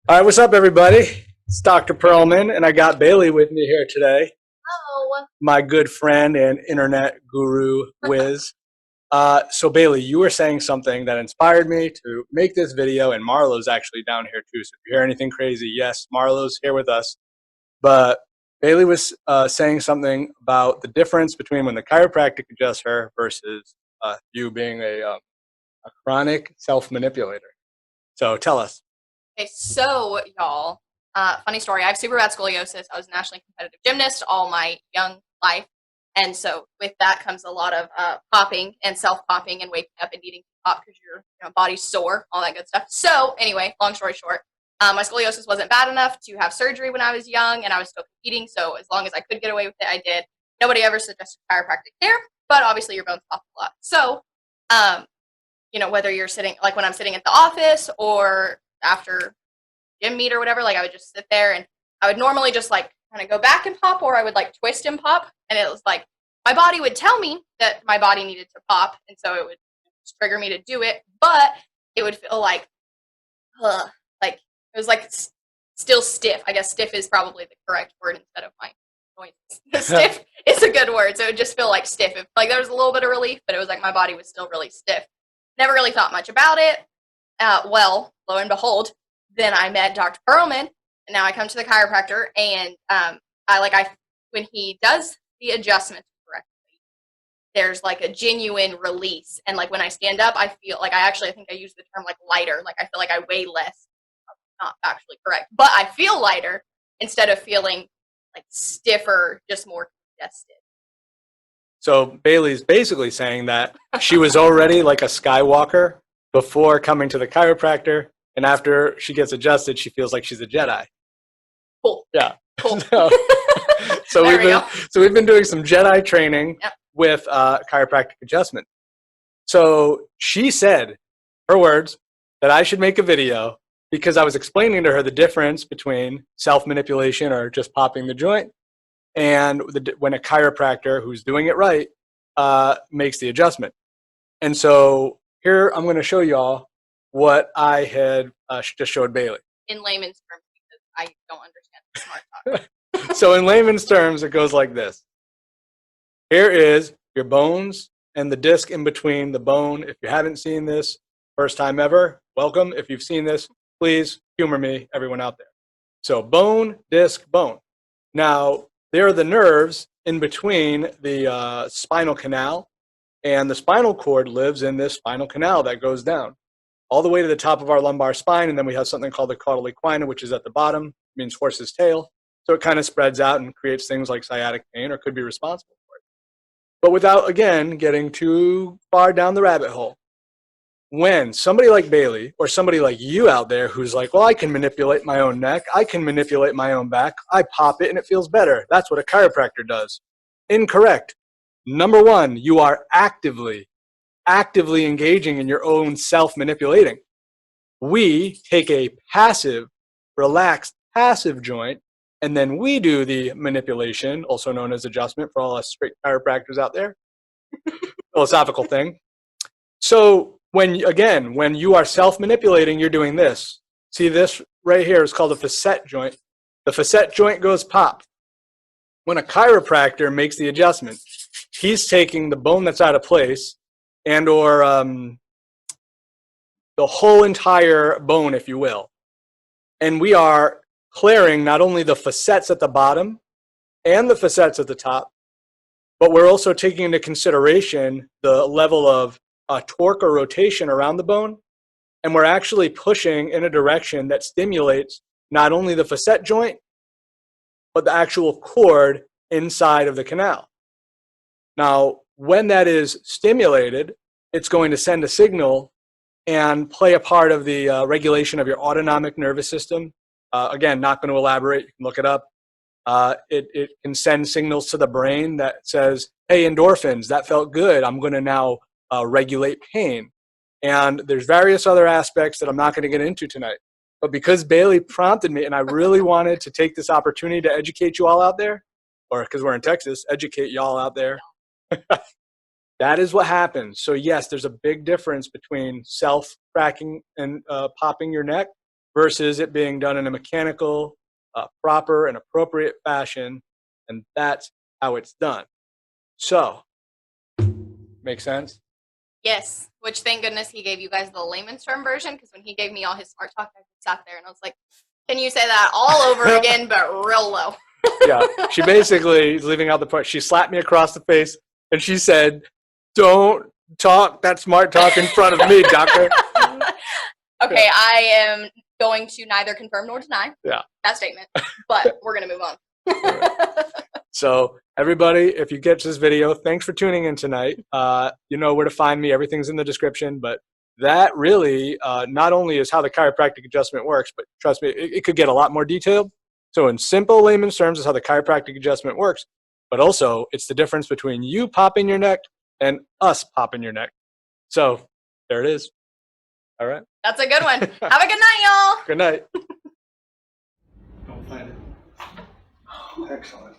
All right, what's up, everybody? It's Dr. Perlman, and I got Bayley with me here today, Oh, my good friend and internet guru, Wiz. So, Bayley, you were saying something that inspired me to make this video, and Marlo's actually down here too. So, if you hear anything crazy, yes, Marlo's here with us. But Bayley was saying something about the difference between when the chiropractic adjusts her versus you being a chronic self manipulator. So, tell us. okay. So, y'all, funny story. I have super bad scoliosis. I was a nationally competitive gymnast all my young life. And so, with that comes a lot of popping and self popping and waking up and needing to pop because your body's sore, all that good stuff. So, anyway, long story short, my scoliosis wasn't bad enough to have surgery when I was young, and I was still competing. So, as long as I could get away with it, I did. Nobody ever suggested chiropractic care, but obviously, your bones pop a lot. So, um, whether you're sitting, like when I'm sitting at the office or after gym meet or whatever, like I would just sit there and I would normally just like kind of go back and pop, or I would like twist and pop. And it was like my body would tell me that my body needed to pop. And so it would just trigger me to do it. But it would feel like it was like still stiff. I guess stiff is probably the correct word instead of my noise. Stiff is a good word. So it would just feel like stiff. Like there was a little bit of relief, but it was like my body was still really stiff. Never really thought much about it. Well, lo and behold, then I met Dr. Perlman, and now I come to the chiropractor, and when he does the adjustments correctly, there's like a genuine release, and like when I stand up, I feel like I think I use the term like lighter, like I feel like I weigh less. Not actually correct, but I feel lighter instead of feeling like stiffer, just more congested. So Bailey's basically saying that she was already like a Skywalker before coming to the chiropractor, and after she gets adjusted, she feels like she's a Jedi. Cool. Yeah. Cool. so, so we've been doing some Jedi training Yep. with chiropractic adjustment. So she said, her words, that I should make a video because I was explaining to her the difference between self manipulation or just popping the joint and when a chiropractor who's doing it right makes the adjustment. And so here I'm going to show y'all what I had just showed Bayley. In layman's terms, because I don't understand the smart talk. So in layman's terms, it goes like this. Here is your bones and the disc in between the bone. If you haven't seen this, first time ever, welcome. If you've seen this, please humor me, everyone out there. So bone, disc, bone. Now, there are the nerves in between the spinal canal, and the spinal cord lives in this spinal canal that goes down all the way to the top of our lumbar spine, and then we have something called the caudal equina, which is at the bottom, means horse's tail. So it kind of spreads out and creates things like sciatic pain or could be responsible for it. But without, again, getting too far down the rabbit hole, when somebody like Bayley or somebody like you out there who's like, well, I can manipulate my own neck, I can manipulate my own back, I pop it and it feels better. That's what a chiropractor does. Incorrect. Number one, you are actively engaging in your own self-manipulating. We take a passive, relaxed, passive joint, and then we do the manipulation, also known as adjustment for all us straight chiropractors out there. Philosophical thing. So when you are self-manipulating, you're doing this. See, this right here is called a facet joint. The facet joint goes pop. When a chiropractor makes the adjustment, he's taking the bone that's out of place and or the whole entire bone, if you will. And we are clearing not only the facets at the bottom and the facets at the top, but we're also taking into consideration the level of torque or rotation around the bone. And we're actually pushing in a direction that stimulates not only the facet joint, but the actual cord inside of the canal. Now, when that is stimulated, it's going to send a signal and play a part of the regulation of your autonomic nervous system. Again, not going to elaborate. You can look it up. It can send signals to the brain that says, hey, endorphins, that felt good. I'm going to now regulate pain. And there's various other aspects that I'm not going to get into tonight. But because Bayley prompted me and I really wanted to take this opportunity to educate you all out there, or because we're in Texas, educate y'all out there. That is what happens. So yes, there's a big difference between self-cracking and popping your neck versus it being done in a mechanical, proper and appropriate fashion. And that's how it's done. So, make sense? Yes, which thank goodness he gave you guys the layman's term version, because when he gave me all his smart talk, I sat there and I was like, can you say that all over again, but real low? Yeah, she basically is leaving out the part. She slapped me across the face and she said, "Don't talk that smart talk in front of me, doctor." Okay, I am going to neither confirm nor deny that statement, but we're going to move on. So everybody, if you get this video, thanks for tuning in tonight. You know where to find me. Everything's in the description, but that really not only is how the chiropractic adjustment works, but trust me, it could get a lot more detailed. So in simple layman's terms is how the chiropractic adjustment works, but also it's the difference between you popping your neck and us popping your neck. So there it is. All right. That's a good one. Have a good night, y'all. Good night. Don't find it. Oh, excellent.